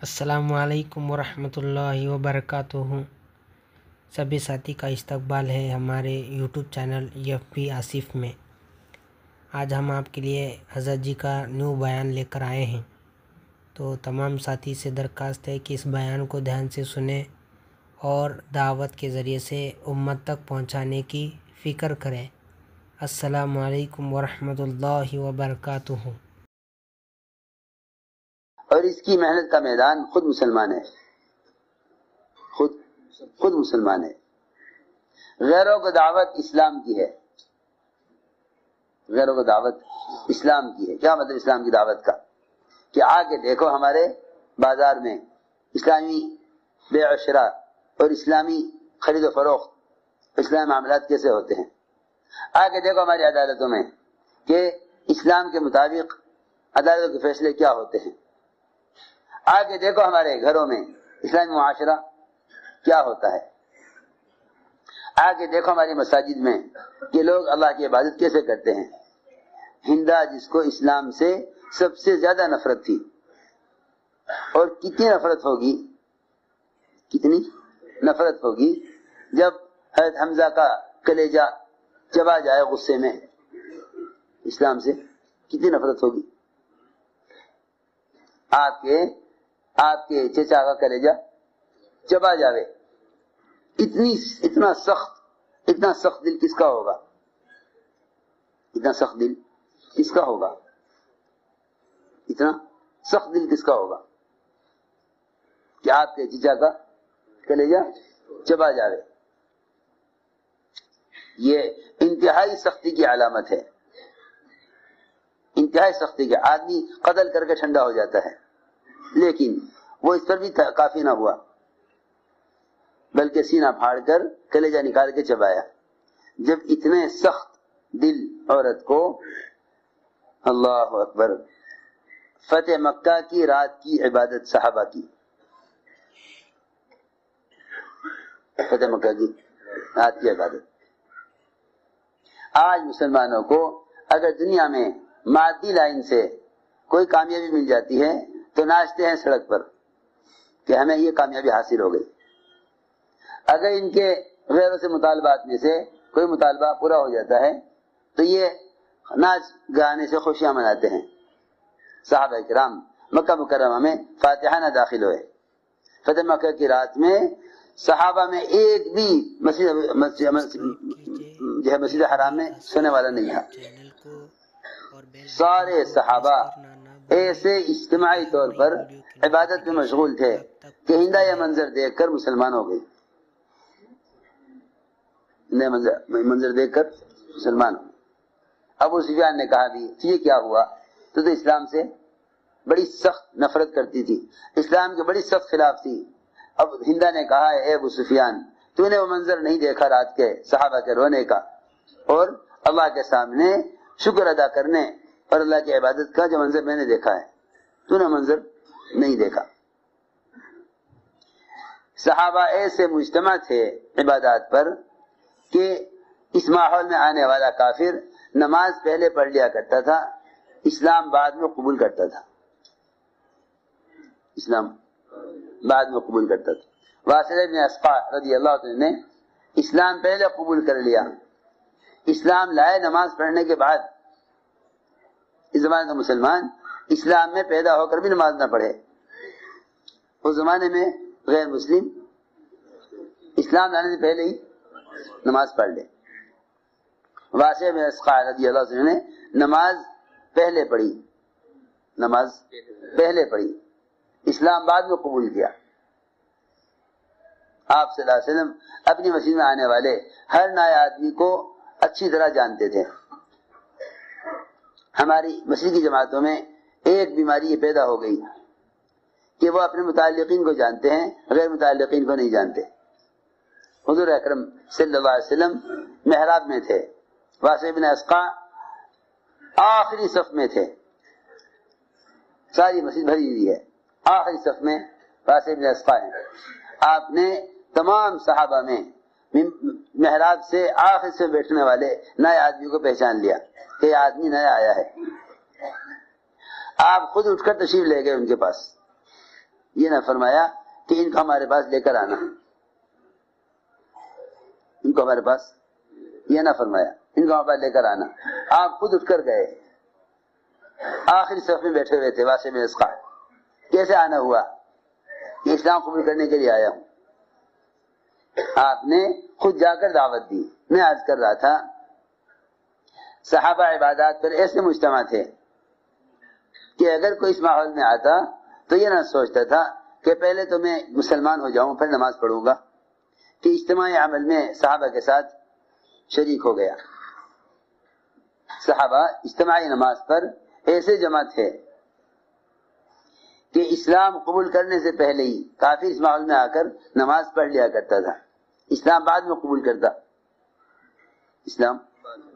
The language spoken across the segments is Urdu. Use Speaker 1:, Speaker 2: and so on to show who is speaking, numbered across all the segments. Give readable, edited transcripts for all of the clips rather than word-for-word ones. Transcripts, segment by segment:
Speaker 1: السلام علیکم ورحمۃ اللہ وبرکاتہ۔ سبھی ساتھی کا استقبال ہے ہمارے یوٹیوب چینل FB آصف میں۔ آج ہم آپ کے لیے حضرت جی کا نیو بیان لے کر آئے ہیں، تو تمام ساتھی سے درخواست ہے کہ اس بیان کو دھیان سے سنیں اور دعوت کے ذریعے سے امت تک پہنچانے کی فکر کریں۔ السلام علیکم ورحمۃ اللہ وبرکاتہ۔
Speaker 2: اور اس کی محنت کا میدان خود مسلمان ہے، خود مسلمان ہے۔ غیروں کو دعوت اسلام کی ہے، غیروں کو دعوت اسلام کی ہے۔ کیا مطلب اسلام کی دعوت کا؟ کہ آ کے دیکھو ہمارے بازار میں اسلامی بیع و شراء اور اسلامی خرید و فروخت، اسلامی معاملات کیسے ہوتے ہیں۔ آ کے دیکھو ہماری عدالتوں میں کہ اسلام کے مطابق عدالتوں کے فیصلے کیا ہوتے ہیں۔ آگے دیکھو ہمارے گھروں میں اسلامی معاشرہ کیا ہوتا ہے۔ آگے دیکھو ہماری مساجد میں کہ لوگ اللہ کی عبادت کیسے کرتے ہیں۔ ہندا جس کو اسلام سے سب سے زیادہ نفرت تھی، اور کتنی نفرت ہوگی، کتنی نفرت ہوگی جب حضرت حمزہ کا کلیجہ چبا جائے غصے میں، اسلام سے کتنی نفرت ہوگی۔ آپ کے چچا کا کلیجہ چبا جاوے، اتنا سخت دل کس کا ہوگا، اتنا سخت دل کس کا ہوگا، اتنا سخت دل کس کا ہوگا کہ آپ کے چچا کا کلیجہ چبا جاوے۔ یہ انتہائی سختی کی علامت ہے، انتہائی سختی کے۔ آدمی قتل کر کے ٹھنڈا ہو جاتا ہے، لیکن وہ اس پر بھی کافی نہ ہوا، بلکہ سینہ پھاڑ کر کلیجہ نکال کے چبایا۔ جب اتنے سخت دل عورت کو، اللہ اکبر، فتح مکہ کی رات کی عبادت صحابہ کی، فتح مکہ کی رات کی عبادت۔ آج مسلمانوں کو اگر دنیا میں مادی لائن سے کوئی کامیابی مل جاتی ہے تو ناچتے ہیں سڑک پر کہ ہمیں یہ کامیابی حاصل ہو گئی۔ اگر ان کے غیروں سے مطالبات میں سے کوئی مطالبہ پورا ہو جاتا ہے تو یہ ناچ گانے سے خوشیاں مناتے ہیں۔ صحابہ کرام مکہ مکرمہ میں فاتحانہ داخل ہوئے۔ فتح مکہ کی رات میں صحابہ میں ایک بھی مسجد حرام میں سونے والا نہیں تھا۔ سارے صحابہ ایسے اجتماعی طور پر عبادت میں مشغول تھے کہ ہندا یہ منظر دیکھ کر مسلمان ہو گئی، منظر دیکھ کر مسلمان ہو گئی۔ ابو سفیان نے کہا بھی یہ کیا ہوا، تو اسلام سے بڑی سخت نفرت کرتی تھی، اسلام کے بڑی سخت خلاف تھی۔ اب ہندا نے کہا اے ابو سفیان، تو نے وہ منظر نہیں دیکھا رات کے صحابہ کے رونے کا اور اللہ کے سامنے شکر ادا کرنے اور اللہ کی عبادت کا جو منظر میں نے دیکھا ہے، تو نے منظر نہیں دیکھا۔ صحابہ ایسے مجتمع تھے عبادات پر کہ اس ماحول میں آنے والا کافر نماز پہلے پڑھ لیا کرتا تھا، اسلام بعد میں قبول کرتا تھا، اسلام بعد میں قبول کرتا تھا۔ واصل بن اسقع رضی اللہ عنہ نے اسلام پہلے قبول کر لیا، اسلام لائے نماز پڑھنے کے بعد۔ اس زمانے کا مسلمان اسلام میں پیدا ہو کر بھی نماز نہ پڑھے، اس زمانے میں غیر مسلم اسلام لانے سے پہلے ہی نماز پڑھ لے۔ واصل بن اسقع رضی اللہ عنہ نے نماز پہلے پڑھی، نماز پہلے پڑھی، اسلام بعد میں قبول کیا۔ آپ صلی اللہ علیہ وسلم اپنی مسجد میں آنے والے ہر نئے آدمی کو اچھی طرح جانتے تھے۔ ہماری مسجد کی جماعتوں میں ایک بیماری یہ پیدا ہو گئی کہ وہ اپنے متعلقین کو جانتے ہیں، غیر متعلقین کو نہیں جانتے۔ حضور اکرم صلی اللہ علیہ وسلم محراب میں تھے، واصل بن اسقع آخری صف میں تھے، ساری مسجد بھری ہوئی ہے، آخری صف میں واصل بن اسقع ہیں۔ آپ نے تمام صحابہ میں محراب سے آخر سے بیٹھنے والے نئے آدمی کو پہچان لیا کہ یہ آدمی نیا آیا ہے۔ آپ خود اٹھ کر تشریف لے گئے ان کے پاس، یہ نہ فرمایا کہ ان کو ہمارے پاس لے کر آنا، ان کو ہمارے پاس یہ نہ فرمایا ان کو ہمارے پاس لے کر آنا، آپ خود اٹھ کر گئے، آخری صف میں بیٹھے ہوئے تھے واسم اسقا، کیسے آنا ہوا کہ اسلام قبول کرنے کے لیے آیا ہوں؟ آپ نے خود جا کر دعوت دی۔ میں عرض کر رہا تھا صحابہ عبادات پر ایسے مجتمع تھے کہ اگر کوئی اس ماحول میں آتا تو یہ نہ سوچتا تھا کہ پہلے تو میں مسلمان ہو جاؤں پھر نماز پڑھوں گا، کہ اجتماعی عمل میں صحابہ کے ساتھ شریک ہو گیا۔ صحابہ اجتماعی نماز پر ایسے جمع تھے کہ اسلام قبول کرنے سے پہلے ہی کافر اس ماحول میں آ کر نماز پڑھ لیا کرتا تھا، اسلام بعد میں قبول کرتا، اسلام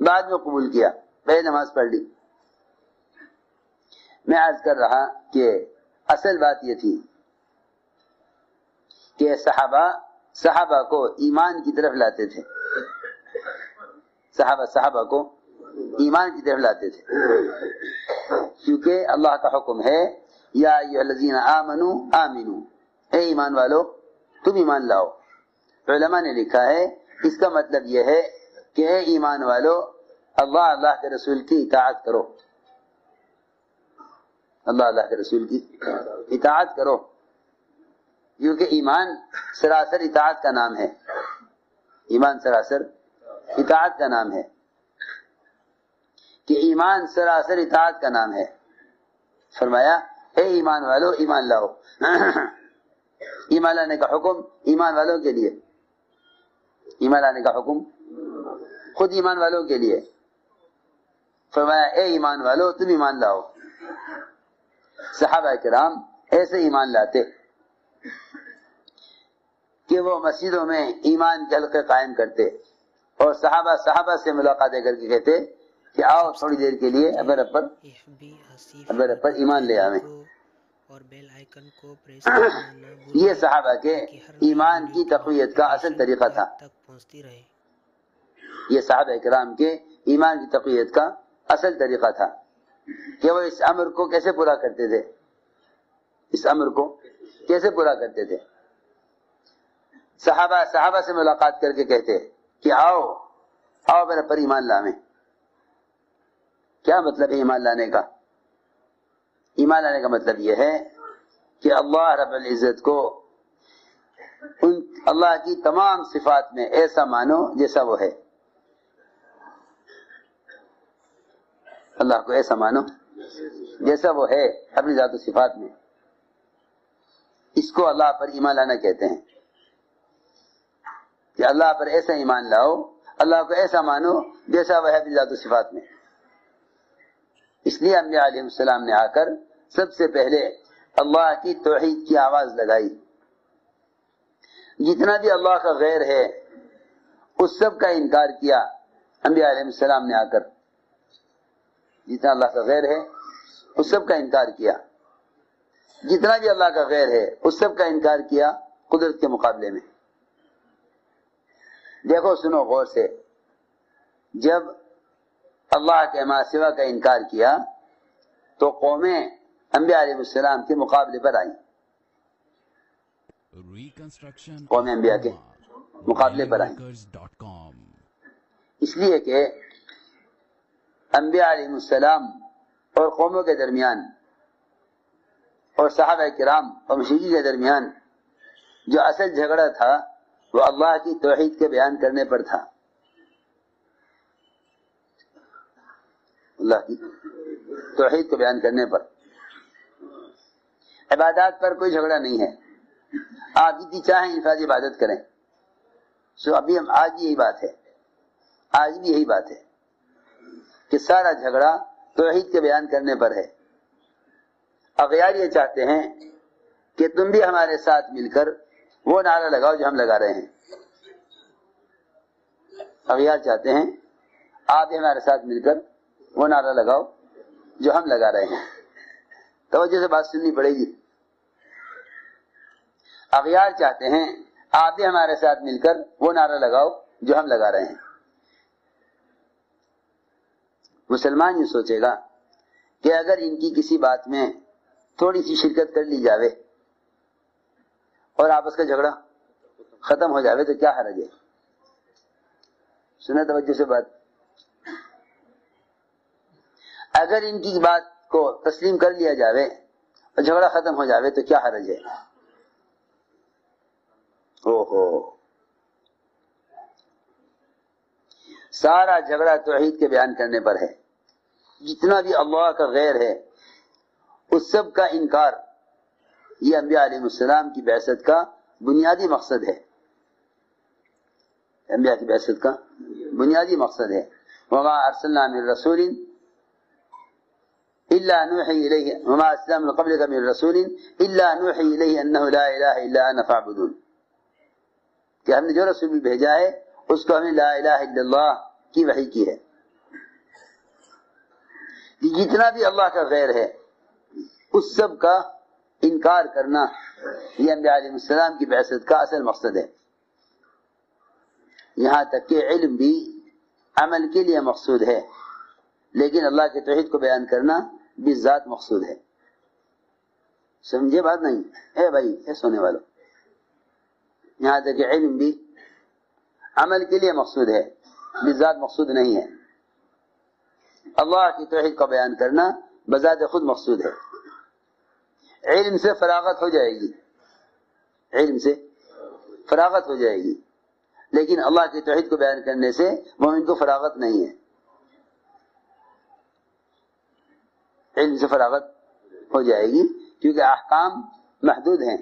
Speaker 2: بعد میں قبول کیا، پہلے نماز پڑھ لی۔ میں عرض کر رہا کہ اصل بات یہ تھی کہ صحابہ کو ایمان کی طرف لاتے تھے، صحابہ کو ایمان کی طرف لاتے تھے، کیونکہ اللہ کا حکم ہے یا ایھا الذین آمنوا آمنوا، اے ایمان والو تم ایمان لاؤ۔ علماء نے لکھا ہے اس کا مطلب یہ ہے کہ اے ایمان والو اللہ کے رسول کی اطاعت کرو، اللہ کے رسول کی اطاعت کرو، کیونکہ ایمان سراسر اطاعت کا نام ہے، ایمان سراسر اطاعت کا نام ہے، کہ ایمان سراسر اطاعت کا نام ہے۔ فرمایا اے ایمان والو ایمان لاؤ، ایمان لانے کا حکم ایمان والوں کے لیے، ایمان لانے کا حکم خود ایمان والوں کے لیے۔ فرمایا اے ایمان والو تم ایمان لاؤ۔ صحابہ کرام ایسے ایمان لاتے کہ وہ مسجدوں میں ایمان کے حلقے قائم کرتے اور صحابہ سے ملاقاتیں کر کے کہتے کہ آؤ تھوڑی دیر کے لیے ابر پر ایمان لے آویں۔
Speaker 1: اور بیل آئیکن کو پریس کرنا نہ بھولیں
Speaker 2: یہ صحابہ کے
Speaker 1: تاکہ ہر
Speaker 2: ایمان کی تقویت کا اصل طریقہ تھا،
Speaker 1: تک پہنچتی رہے۔
Speaker 2: یہ صحابہ کرام کے ایمان کی تقویت کا اصل طریقہ تھا کہ وہ اس امر کو کیسے پورا کرتے تھے، اس امر کو کیسے پورا کرتے تھے۔ صحابہ سے ملاقات کر کے کہتے کہ آؤ میرے پر ایمان لاویں۔ کیا مطلب ہے ایمان لانے کا؟ ایمان لانے کا مطلب یہ ہے کہ اللہ رب العزت کو اللہ کی تمام صفات میں ایسا مانو جیسا وہ ہے، اللہ کو ایسا مانو جیسا وہ ہے اپنی ذات و صفات میں، اس کو اللہ پر ایمان لانا کہتے ہیں، کہ اللہ پر ایسا ایمان لاؤ، اللہ کو ایسا مانو جیسا وہ ہے اپنی ذات و صفات میں۔ اس لیے انبیاء علیہ السلام نے آ کر سب سے پہلے اللہ کی توحید کی آواز لگائی، جتنا بھی اللہ کا غیر ہے اس سب کا انکار کیا انبیاء علیہ السلام نے آ کر، جتنا اللہ کا غیر ہے اس سب کا انکار کیا، جتنا بھی اللہ کا غیر ہے اس سب کا انکار کیا قدرت کے مقابلے میں۔ دیکھو سنو غور سے، جب اللہ کے ما سوا کا انکار کیا تو قومیں انبیاء علیہ السلام کے مقابلے پر آئیں، قومیں انبیاء کے مقابلے پر آئیں، اس لیے کہ انبیاء علیہ السلام اور قوموں کے درمیان اور صحابہ کرام اور مشرکین کے درمیان جو اصل جھگڑا تھا وہ اللہ کی توحید کے بیان کرنے پر تھا، اللہ کی توحید کو بیان کرنے پر۔ عبادات پر کوئی جھگڑا نہیں ہے، آپ جتنی چاہیں انفرادی عبادت کریں، سو ابھی ہم آج بھی یہی بات ہے، آج بھی یہی بات ہے کہ سارا جھگڑا توحید کے بیان کرنے پر ہے۔ اغیار یہ چاہتے ہیں کہ تم بھی ہمارے ساتھ مل کر وہ نعرہ لگاؤ جو ہم لگا رہے ہیں، اغیار چاہتے ہیں آپ بھی ہمارے ساتھ مل کر وہ نعرہ لگاؤ جو ہم لگا رہے ہیں۔ توجہ سے بات سننی پڑے گی۔ اغیار چاہتے ہیں آپ بھی ہمارے ساتھ مل کر وہ نعرہ لگاؤ جو ہم لگا رہے ہیں۔ مسلمان یہ سوچے گا کہ اگر ان کی کسی بات میں تھوڑی سی شرکت کر لی جاوے اور آپس کا جھگڑا ختم ہو جاوے تو کیا حرج ہے؟ سنا توجہ سے بات. اگر ان کی بات کو تسلیم کر لیا جاوے اور جھگڑا ختم ہو جاوے تو کیا حرج ہے؟ سارا جھگڑا توحید کے بیان کرنے پر ہے. جتنا بھی اللہ کا غیر ہے اس سب کا انکار یہ انبیاء علیہ السلام کی بعثت کا بنیادی مقصد ہے. انبیاء کی بعثت کا بنیادی مقصد ہے. وما ارسلنا من رسول الا نوحي اليه وما ارسلنا من قبلك من رسول الا نوحي اليه انه لا اله الا انا فاعبدون. کہ ہم نے جو رسول بھی بھیجا ہے اس کو ہمیں لا الہ الا اللہ کی وحی کی ہے. جتنا بھی اللہ کا غیر ہے اس سب کا انکار کرنا یہ انبیاء علیہ السلام کی بعثت کا اصل مقصد ہے. یہاں تک کہ علم بھی عمل کے لیے مقصود ہے لیکن اللہ کے توحید کو بیان کرنا بھی ذات مقصود ہے. سمجھے بات نہیں ہے بھائی؟ اے سونے والوں، یہاں تک کہ علم بھی عمل کے لیے مقصود ہے بھی ذات مقصود نہیں ہے. اللہ کی توحید کو بیان کرنا بذات خود مقصود ہے. علم سے فراغت ہو جائے گی، علم سے فراغت ہو جائے گی لیکن اللہ کی توحید کو بیان کرنے سے مومن کو فراغت نہیں ہے. علم سے فراغت ہو جائے گی کیونکہ احکام محدود ہیں،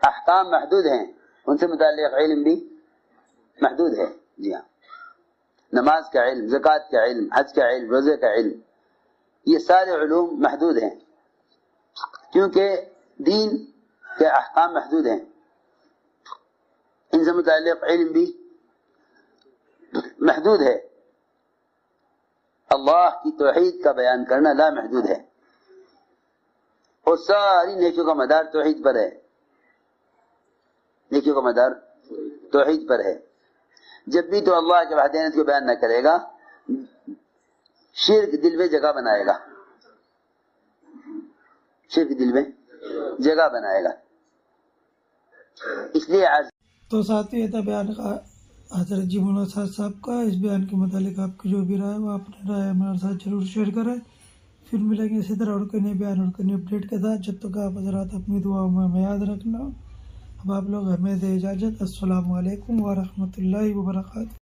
Speaker 2: احکام محدود ہیں، ان سے متعلق علم بھی محدود ہے. جی ہاں، نماز کا علم، زکوٰۃ کا علم، حج کا علم، روزے کا علم، یہ سارے علوم محدود ہیں کیونکہ دین کے احکام محدود ہیں. ان سے متعلق علم بھی محدود ہے. اللہ کی توحید کا بیان کرنا لا محدود ہے اور ساری نیکیوں کا مدار توحید پر ہے. نیکیوں کا مدار توحید پر ہے. جب بھی تو اللہ کے وحدانیت کو بیان نہ کرے گا شرک دل میں جگہ بنائے گا، شرک دل میں جگہ بنائے گا. اس لیے
Speaker 3: تو ساتھی یہ تھا بیان کا حضرت جی مولانا صاحب کا. اس بیان کے متعلق آپ کی جو بھی رائے وہ اپنی رائے ہمارے ساتھ ضرور شیئر کریں. پھر ملیں گے اسی طرح اور کوئی نئے بیان اور کوئی نئی اپڈیٹ کے ساتھ. جب تک آپ حضرات اپنی دعاؤں میں ہمیں یاد رکھنا. اب آپ لوگ ہمیں دے اجازت. السلام علیکم ورحمۃ اللہ وبرکاتہ.